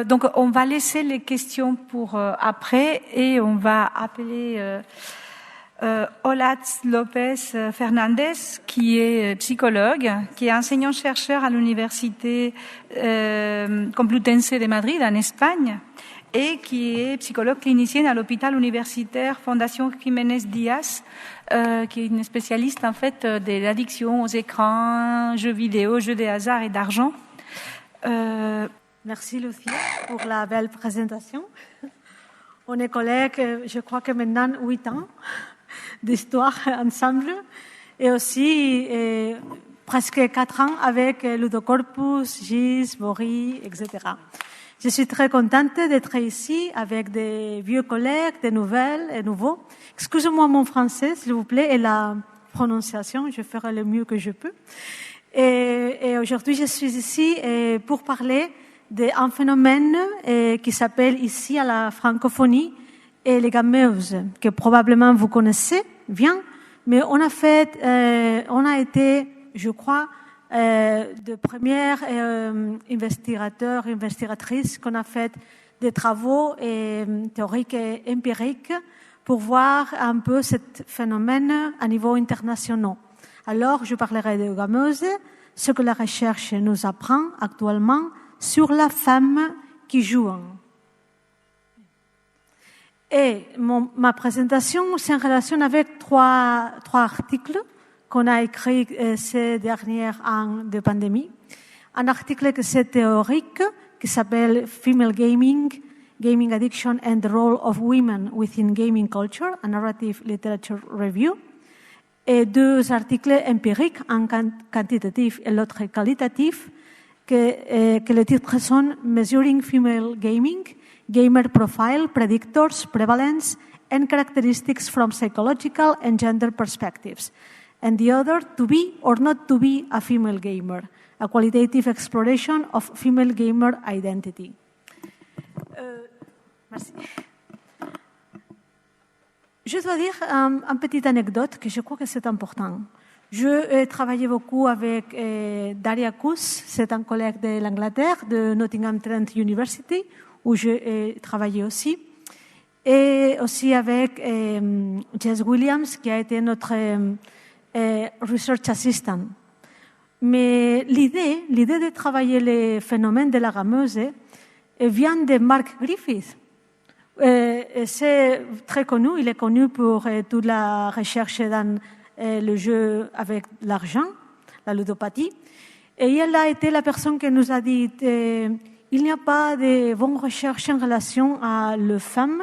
Donc, on va laisser les questions pour après et on va appeler Olatz Lopez Fernandez, qui est psychologue, qui est enseignant-chercheur à l'Université Complutense de Madrid, en Espagne, et qui est psychologue clinicienne à l'hôpital universitaire Fondation Jiménez Díaz, qui est une spécialiste en fait de l'addiction aux écrans, jeux vidéo, jeux de hasard et d'argent. Merci Lucia pour la belle présentation. On est collègues, je crois que maintenant 8 ans d'histoire ensemble et aussi presque 4 ans avec Ludocorpus, Gis, Boris, etc. Je suis très contente d'être ici avec des vieux collègues, des nouvelles et nouveaux. Excusez-moi mon français, s'il vous plaît, et la prononciation, je ferai le mieux que je peux. Et aujourd'hui, je suis ici pour parler d'un phénomène qui s'appelle ici à la francophonie les gameuses, que probablement vous connaissez bien, mais on a été, je crois, de premières investigateurs, investigatrices qu'on a fait des travaux théoriques et empiriques pour voir un peu ce phénomène à niveau international. Alors, je parlerai de gameuses, ce que la recherche nous apprend actuellement sur la femme qui joue. Et ma présentation, c'est en relation avec trois articles qu'on a écrits ces derniers ans de pandémie. Un article que c'est théorique, qui s'appelle Female Gaming, Gaming Addiction and the Role of Women Within Gaming Culture, a Narrative Literature Review. Et 2 articles empiriques, un quantitatif et l'autre qualitatif, que les titres sont Measuring Female Gaming, Gamer Profile, Predictors, Prevalence, and Characteristics from Psychological and Gender Perspectives. And the other, To Be or Not to Be a Female Gamer, a Qualitative Exploration of Female Gamer Identity. Merci. Je dois dire une petite anecdote que je crois que c'est important. Je travaillé beaucoup avec Daria Kus, c'est un collègue de l'Angleterre, de Nottingham Trent University, où j'ai travaillé aussi, et aussi avec Jess Williams, qui a été notre research assistant. Mais l'idée de travailler les phénomènes de la gameuse vient de Mark Griffith. C'est très connu, il est connu pour toute la recherche dans le jeu avec l'argent, la ludopathie. Et elle a été la personne qui nous a dit il n'y a pas de bonnes recherches en relation à la femme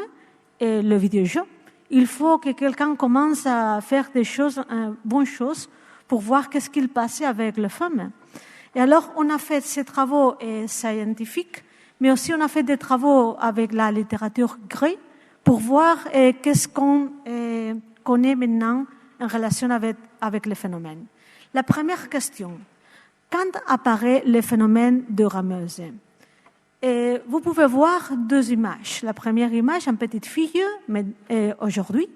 et le vidéojeu. Il faut que quelqu'un commence à faire des choses, bonnes choses, pour voir qu'est-ce qu'il passait avec les femmes. Et alors, on a fait ces travaux scientifiques, mais aussi on a fait des travaux avec la littérature grecque pour voir qu'est-ce qu'on connaît maintenant en relation avec les phénomènes. La première question, quand apparaît le phénomène de gameuse? Vous pouvez voir 2 images. La première image, une petite fille, mais aujourd'hui.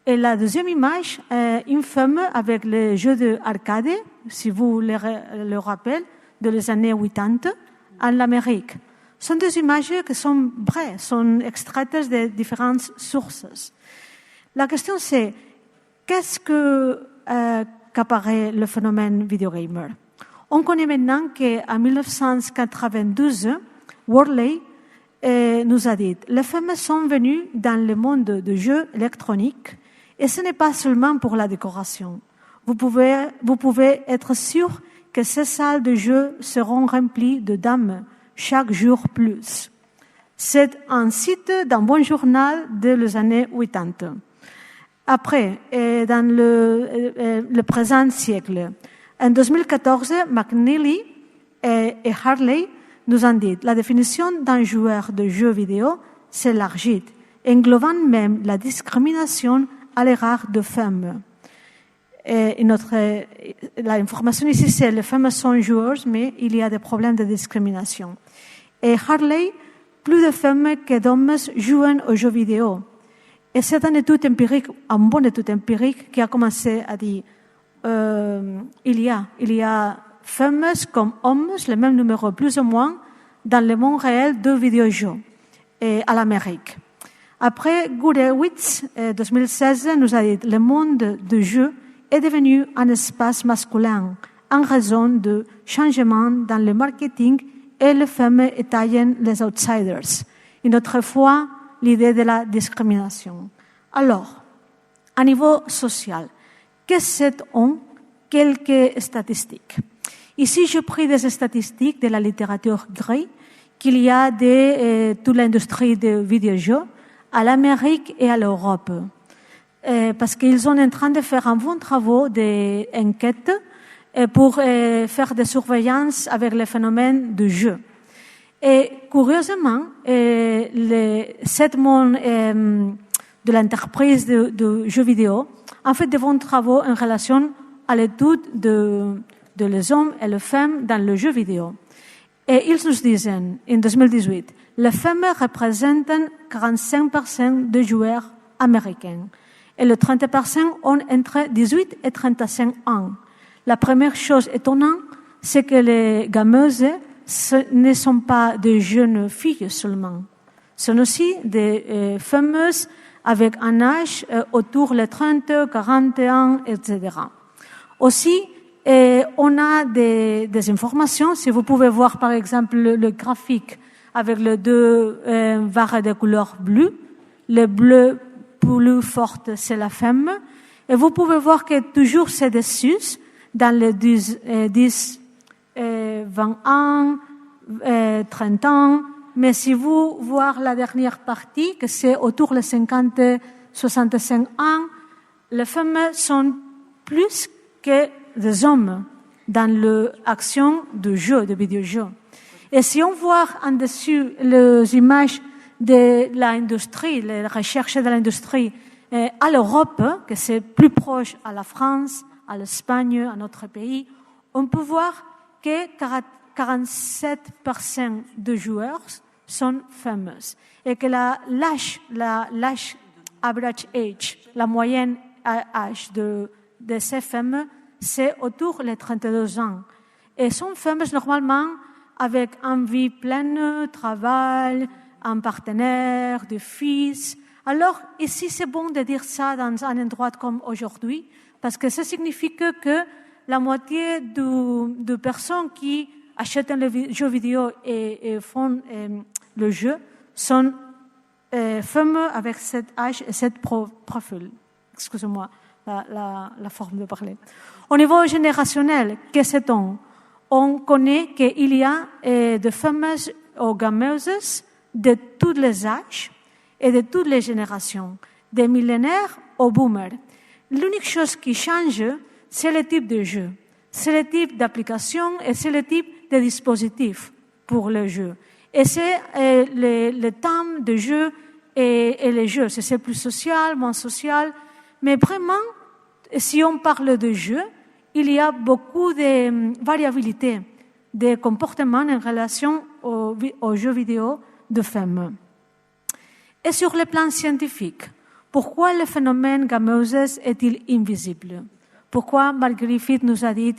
Et la deuxième image, une femme avec les jeux d'arcade, si vous le rappelez, de les années 80, en Amérique. Ce sont 2 images qui sont vraies, sont extraites de différentes sources. La question c'est, qu'est-ce qu'apparaît le phénomène vidéogamer? On connaît maintenant qu'en 1992, Worley nous a dit les femmes sont venues dans le monde de jeux électroniques et ce n'est pas seulement pour la décoration. Vous pouvez être sûr que ces salles de jeux seront remplies de dames chaque jour plus. C'est un site d'un bon journal des années 80. Après, dans le présent siècle, en 2014, McNeely et Harley nous ont dit la définition d'un joueur de jeux vidéo s'élargit, englobant même la discrimination à l'égard de femmes. L'information ici, c'est les femmes sont joueuses, mais il y a des problèmes de discrimination. Et Harley, plus de femmes que d'hommes jouent aux jeux vidéo. Et c'est une étude empirique, une bonne étude empirique qui a commencé à dire il y a femmes comme hommes, le même numéro plus ou moins, dans le monde réel de vidéojeux à l'Amérique. Après, Gurewitz, 2016, nous a dit « Le monde du jeu est devenu un espace masculin en raison de changements dans le marketing et les femmes étaient les outsiders. » Une autre fois, l'idée de la discrimination. Alors, à niveau social, qu'est-ce sont quelques statistiques? Ici, j'ai pris des statistiques de la littérature grecque qu'il y a de toute l'industrie des vidéojeux à l'Amérique et à l'Europe. Parce qu'ils sont en train de faire un bon travail d'enquête pour faire des surveillances avec le phénomène du jeu. Et curieusement, cette monde de l'entreprise de jeux vidéo en fait de bons travaux en relation à l'étude de les hommes et les femmes dans le jeu vidéo. Et ils nous disent, en 2018, les femmes représentent 45% des joueurs américains et les 30% ont entre 18 et 35 ans. La première chose étonnante, c'est que les gameuses ne sont pas de jeunes filles seulement. Ce sont aussi des femmes avec un âge autour de 30, 40 ans, etc. Aussi, on a des informations. Si vous pouvez voir, par exemple, le graphique avec les deux barres de couleur bleue. Le bleu plus fort, c'est la femme. Et vous pouvez voir que toujours c'est dessus, dans les 10, 20 ans, 30 ans. Mais si vous voyez la dernière partie, que c'est autour de 50, 65 ans, les femmes sont plus que des hommes dans l'action de jeu, de vidéojeux. Et si on voit en dessus les images de l'industrie, les recherches de l'industrie à l'Europe, que c'est plus proche à la France, à l'Espagne, à notre pays, on peut voir que 47% de joueurs sont femmes et que l'âge average age, la moyenne âge de ces femmes, c'est autour de 32 ans. Et sont femmes normalement avec une vie pleine, travail, un partenaire, des fils. Alors ici, c'est bon de dire ça dans un endroit comme aujourd'hui, parce que ça signifie que la moitié de personnes qui achètent les jeux vidéo et font le jeu sont femmes avec cet âge et cet profil. Excusez-moi la forme de parler. Au niveau générationnel, qu'est-ce que c'est? On connaît qu'il y a des femmes ou gameuses de tous les âges et de toutes les générations, des millénaires aux boomers. L'unique chose qui change, c'est le type de jeu, c'est le type d'application et c'est le type de dispositif pour le jeu. Et c'est le temps de jeu et les jeux. C'est plus social, moins social. Mais vraiment, si on parle de jeu, il y a beaucoup de variabilité de comportements en relation aux jeux vidéo de femmes. Et sur le plan scientifique, pourquoi le phénomène gameuse est-il invisible? Pourquoi Mark Griffith nous a dit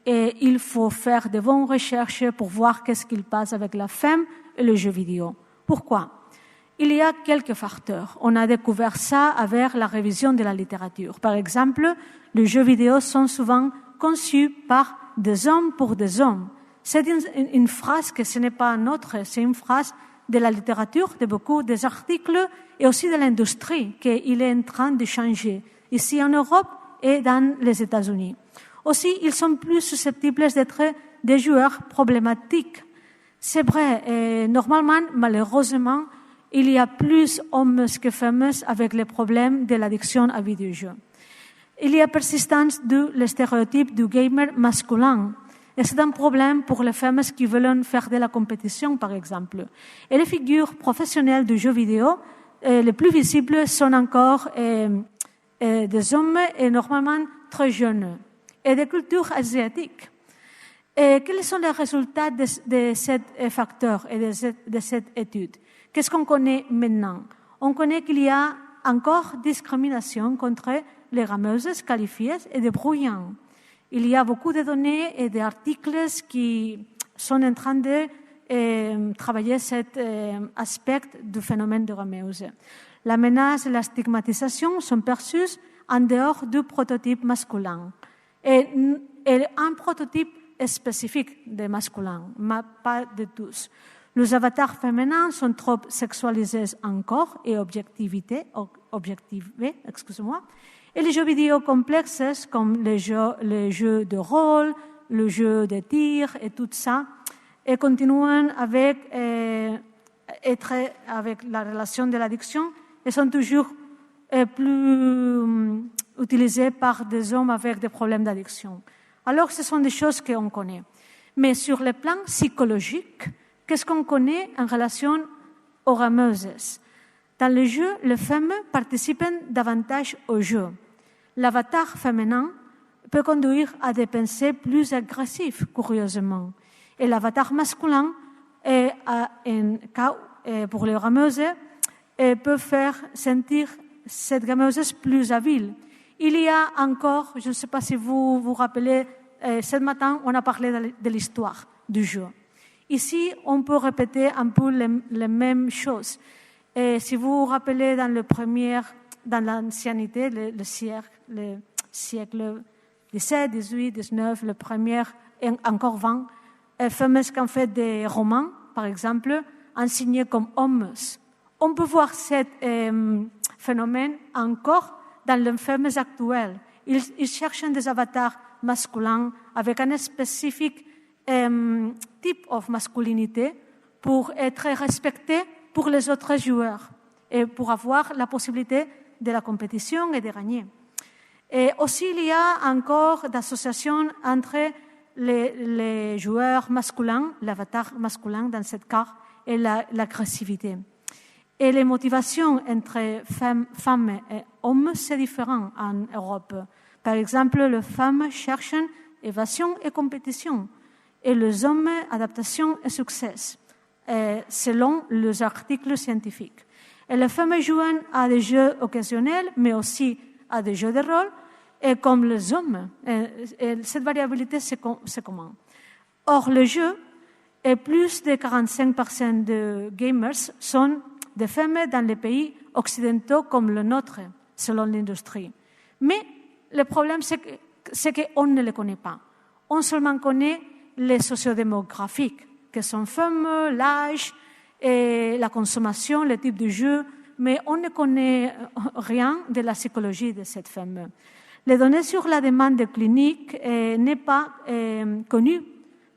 qu'il faut faire de bonnes recherches pour voir qu'est-ce qu'il passe avec la femme et le jeu vidéo? Pourquoi? Il y a quelques facteurs. On a découvert ça avec la révision de la littérature. Par exemple, les jeux vidéo sont souvent conçus par des hommes pour des hommes. C'est une phrase que ce n'est pas notre, c'est une phrase de la littérature, de beaucoup des articles et aussi de l'industrie qu'il est en train de changer ici en Europe et dans les États-Unis. Aussi, ils sont plus susceptibles d'être des joueurs problématiques. C'est vrai, normalement, malheureusement, il y a plus hommes que femmes avec les problèmes de l'addiction à vidéojeux. Il y a persistance de le stéréotype du gamer masculin. Et c'est un problème pour les femmes qui veulent faire de la compétition, par exemple. Et les figures professionnelles du jeu vidéo, les plus visibles sont encore des hommes et normalement très jeunes et des cultures asiatiques. Et quels sont les résultats de ces facteurs et de cette étude? Qu'est-ce qu'on connaît maintenant? On connaît qu'il y a encore discrimination contre les gameuses qualifiées et des brouillons. Il y a beaucoup de données et d'articles qui sont en train de travailler cet aspect du phénomène de Rameuse. La menace et la stigmatisation sont perçues en dehors du prototype masculin. Et un prototype spécifique des masculins, mais pas de tous. Les avatars féminins sont trop sexualisés encore et objectivés, et les jeux vidéo complexes comme les jeux de rôle, le jeu de tir et tout ça, et continuent avec la relation de l'addiction et sont toujours plus utilisés par des hommes avec des problèmes d'addiction. Alors, ce sont des choses qu'on connaît. Mais sur le plan psychologique, qu'est-ce qu'on connaît en relation aux rameuses? Dans le jeu, les femmes participent davantage au jeu. L'avatar féminin peut conduire à des pensées plus agressives, curieusement. Et l'avatar masculin, pour les rameuses, peut faire sentir cette rameuse plus habile. Il y a encore, je ne sais pas si vous vous rappelez, ce matin, on a parlé de l'histoire du jeu. Ici, on peut répéter un peu les mêmes choses. Et si vous vous rappelez dans l'ancienneté, le siècle 17, 18, 19, le premier et encore 20, femmes qui ont fait des romans, par exemple, enseignés comme hommes. On peut voir ce phénomène encore dans les femmes actuelles. Ils cherchent des avatars masculins avec un spécifique type de masculinité pour être respectés pour les autres joueurs et pour avoir la possibilité de la compétition et de gagner. Et aussi, il y a encore d'associations entre les joueurs masculins, l'avatar masculin dans ce cas, et l'agressivité. Et les motivations entre femmes et hommes, c'est différent en Europe. Par exemple, les femmes cherchent évasion et compétition, et les hommes, adaptation et succès, selon les articles scientifiques. Et les femmes jouent à des jeux occasionnels, mais aussi à des jeux de rôle, et comme les hommes. Et cette variabilité, c'est commun. Or, le jeu, et plus de 45% de gamers sont des femmes dans les pays occidentaux comme le nôtre, selon l'industrie. Mais le problème, c'est qu'on ne les connaît pas. On seulement connaît les sociodémographiques, que sont femmes, l'âge, et la consommation, le type de jeu, mais on ne connaît rien de la psychologie de cette femme. Les données sur la demande clinique n'est pas connue,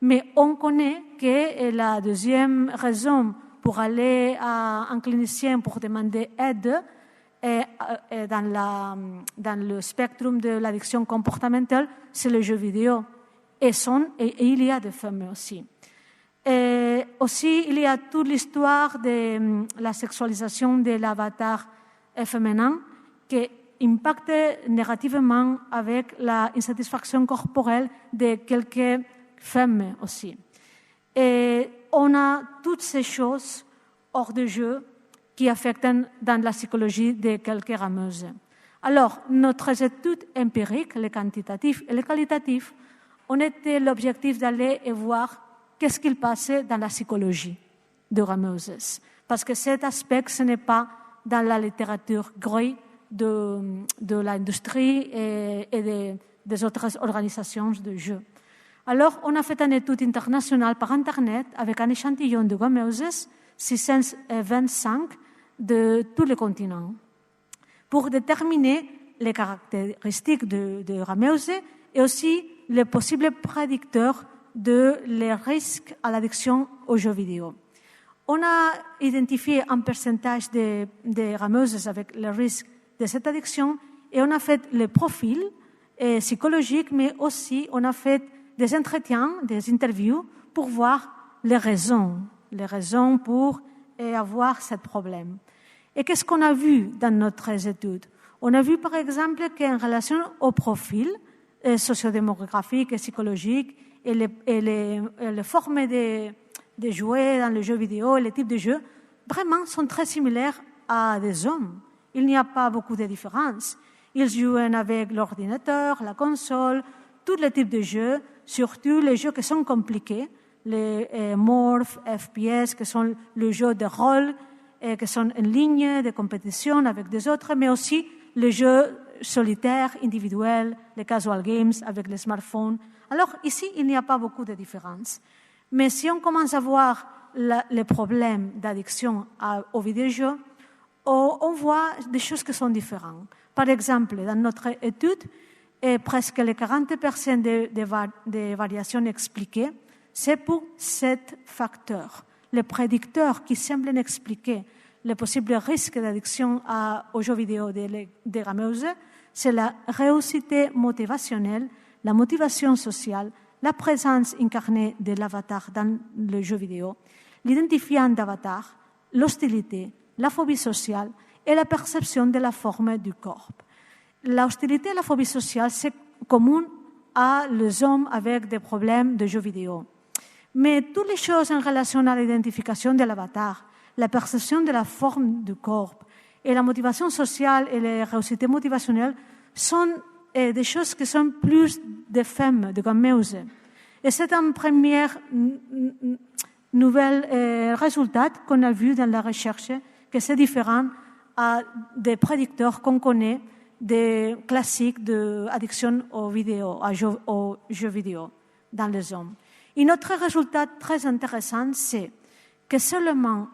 mais on connaît que la deuxième raison pour aller à un clinicien pour demander aide dans le spectre de l'addiction comportementale, c'est le jeu vidéo. Et il y a des femmes aussi. Et aussi, il y a toute l'histoire de la sexualisation de l'avatar féminin qui impacte négativement avec l'insatisfaction corporelle de quelques femmes aussi. Et on a toutes ces choses hors de jeu qui affectent dans la psychologie de quelques rameuses. Alors, notre étude empirique, les quantitatifs et les qualitatifs, on était l'objectif d'aller et voir qu'est-ce qu'il passait dans la psychologie de rameuses. Parce que cet aspect, ce n'est pas dans la littérature grise de l'industrie et des autres organisations de jeux. Alors, on a fait une étude internationale par Internet avec un échantillon de rameuses, 625 de tous les continents, pour déterminer les caractéristiques de rameuses et aussi les possibles prédicteurs de les risques à l'addiction aux jeux vidéo. On a identifié un pourcentage de rameuses avec le risque de cette addiction et on a fait le profil psychologique, mais aussi on a fait des entretiens, des interviews pour voir les raisons pour avoir ce problème. Et qu'est-ce qu'on a vu dans notre étude? On a vu par exemple qu'en relation au profil sociodémographique et psychologique et les formes de jouer dans les jeux vidéo et les types de jeux, vraiment sont très similaires à des hommes. Il n'y a pas beaucoup de différences. Ils jouent avec l'ordinateur, la console, tous les types de jeux, surtout les jeux qui sont compliqués, les Morph, FPS, qui sont les jeux de rôle, qui sont en ligne, de compétition avec des autres, mais aussi les jeux solitaires, individuels, les casual games avec les smartphones. Alors ici, il n'y a pas beaucoup de différences. Mais si on commence à voir les problèmes d'addiction aux vidéojeux, on voit des choses qui sont différentes. Par exemple, dans notre étude, presque les 40% des variations expliquées, c'est pour 7 facteurs. Les prédicteurs qui semblent expliquer les possibles risques d'addiction aux jeux vidéo des gameuses, c'est la réussite motivationnelle, la motivation sociale, la présence incarnée de l'avatar dans le jeu vidéo, l'identifiant d'avatar, l'hostilité, la phobie sociale et la perception de la forme du corps. L'hostilité et la phobie sociale, c'est commun à les hommes avec des problèmes de jeux vidéo. Mais toutes les choses en relation à l'identification de l'avatar, la perception de la forme du corps et la motivation sociale et les réussites motivationnelles sont des choses qui sont plus des femmes, de gameuses. Et c'est un premier nouvel résultat qu'on a vu dans la recherche, que c'est différent des prédicteurs qu'on connaît des classiques d'addiction aux jeux vidéo dans les hommes. Et notre résultat très intéressant, c'est que seulement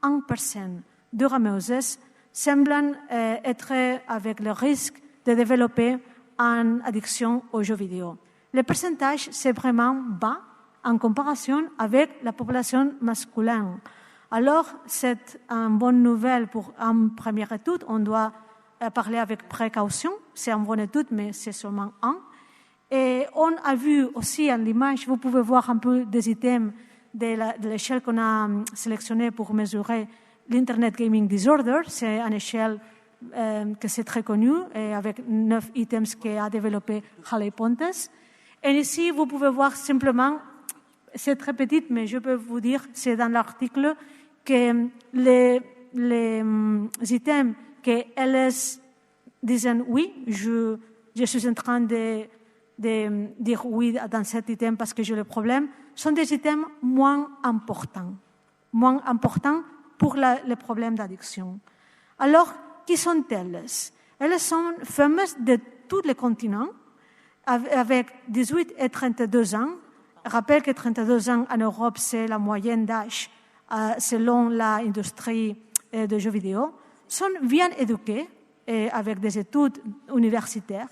1% de gameuses semblent être avec le risque de développer une addiction aux jeux vidéo. Le pourcentage, c'est vraiment bas en comparaison avec la population masculine. Alors, c'est une bonne nouvelle pour une première étude. On doit parler avec précaution. C'est une bonne étude, mais c'est seulement un. Et on a vu aussi en l'image, vous pouvez voir un peu des items de l'échelle qu'on a sélectionnée pour mesurer l'Internet Gaming Disorder. C'est une échelle que c'est très connue, avec 9 items qu'a développé Haley Pontes. Et ici, vous pouvez voir simplement, c'est très petit, mais je peux vous dire, c'est dans l'article, que les items qu'elles disent oui, je suis en train de dire oui dans cet item parce que j'ai le problème, sont des items moins importants pour les problèmes d'addiction. Alors, qui sont-elles? Elles sont femmes de tous les continents, avec 18 et 32 ans. Je rappelle que 32 ans en Europe, c'est la moyenne d'âge selon l'industrie des jeux vidéo, sont bien éduquées avec des études universitaires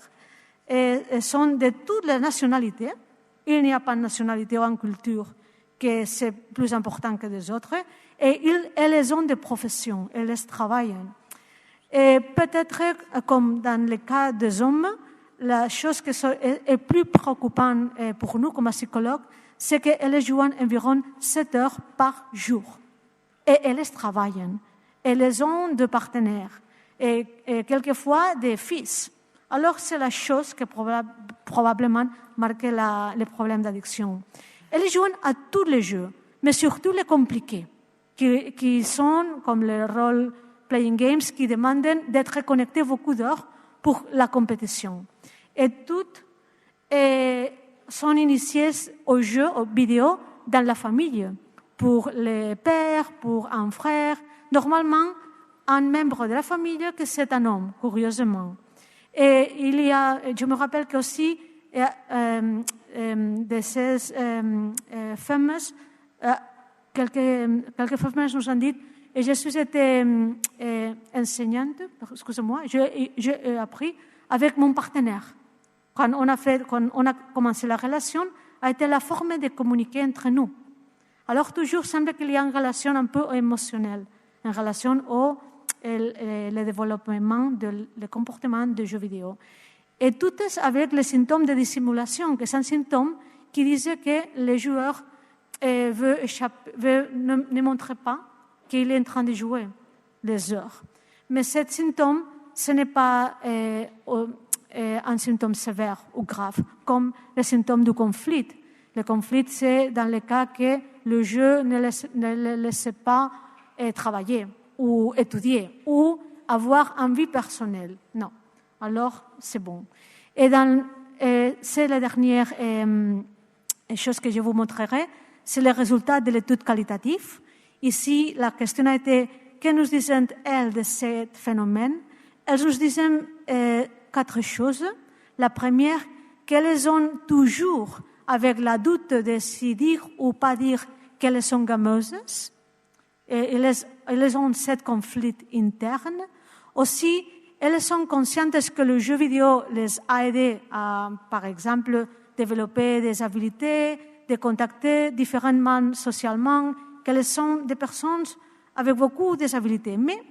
et sont de toutes les nationalités. Il n'y a pas de nationalité ou une culture que c'est plus important que les autres. Et elles ont des professions, elles travaillent. Et peut-être, comme dans le cas des hommes, la chose qui est plus préoccupante pour nous comme psychologues, c'est qu'elles jouent environ 7 heures par jour. Et elles travaillent. Elles ont des partenaires et quelquefois des fils. Alors, c'est la chose qui probablement marque les problèmes d'addiction. Elles jouent à tous les jeux, mais surtout les compliqués, qui sont comme les role-playing games, qui demandent d'être connectés beaucoup d'heures pour la compétition. Et toutes sont initiées aux jeux, aux vidéos, dans la famille, pour les pères, pour un frère, normalement un membre de la famille que c'est un homme, curieusement. Et il y a, je me rappelle qu'aussi, de ces femmes, quelques femmes nous ont dit, et je suis été enseignante, excusez-moi, j'ai appris avec mon partenaire. Quand on a commencé la relation, a été la forme de communiquer entre nous. Alors toujours semble qu'il y a une relation un peu émotionnelle, une relation au le développement le comportement des jeux vidéo. Et tout est avec les symptômes de dissimulation, que c'est un symptôme qui disait que les joueurs ne montrent pas qu'il est en train de jouer les heures. Mais ce symptôme, ce n'est pas un symptôme sévère ou grave, comme les symptômes du conflit. Le conflit, c'est dans le cas que le jeu ne le laisse pas travailler ou étudier ou avoir une vie personnelle. Non. Alors, c'est bon. Et c'est la dernière chose que je vous montrerai. c'est le résultat de l'étude qualitative. Ici, la question a été, que nous disent-elles de ce phénomène? Elles nous disent 4 choses. La première, qu'elles ont toujours avec la doute de si dire ou pas dire qu'elles sont gameuses. Et elles ont ce conflit interne. Aussi, elles sont conscientes que le jeu vidéo les a aidées à, par exemple, développer des habiletés, de contacter différemment socialement, qu'elles sont des personnes avec beaucoup de habiletés. Mais,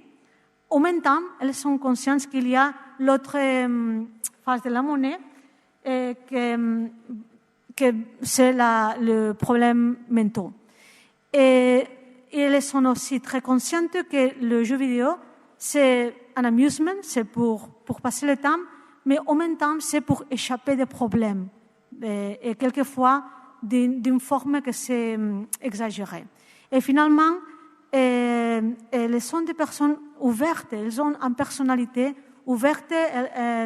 en même temps, elles sont conscientes qu'il y a l'autre face de la monnaie, et que c'est le problème mental. Et elles sont aussi très conscientes que le jeu vidéo, c'est un amusement, c'est pour passer le temps, mais en même temps, c'est pour échapper des problèmes. Et quelquefois, d'une forme que c'est exagérée. Et finalement, elles sont des personnes ouvertes, elles ont une personnalité ouverte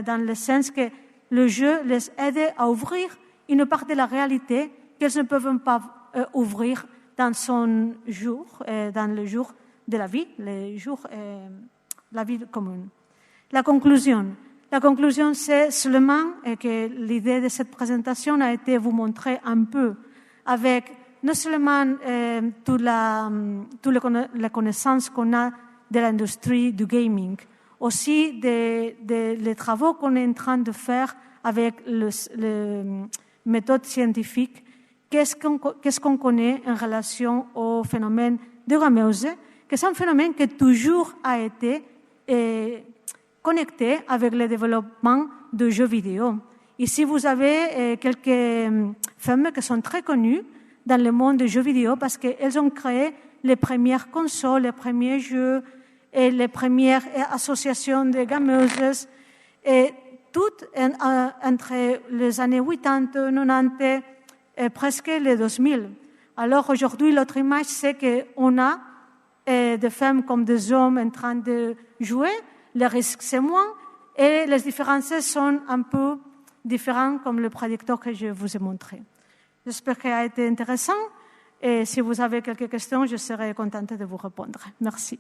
dans le sens que le jeu les aide à ouvrir une part de la réalité qu'elles ne peuvent pas ouvrir dans son jour, dans le jour de la vie, la vie commune. La conclusion, c'est seulement que l'idée de cette présentation a été vous montrer un peu avec non seulement toute la connaissance qu'on a de l'industrie du gaming, aussi les travaux qu'on est en train de faire avec les méthodes scientifiques. Qu'est-ce qu'on connaît en relation au phénomène de gamose, que c'est un phénomène qui toujours a été connecté avec le développement de jeux vidéo. Ici, vous avez quelques femmes qui sont très connues dans le monde des jeux vidéo parce qu'elles ont créé les premières consoles, les premiers jeux et les premières associations de gameuses, et toutes entre les années 80, 90 et presque les 2000. Alors aujourd'hui, l'autre image, c'est qu'on a des femmes comme des hommes en train de jouer, les risques c'est moins, et les différences sont un peu différentes comme le prédicteur que je vous ai montré. J'espère qu'il a été intéressant, et si vous avez quelques questions, je serai contente de vous répondre. Merci.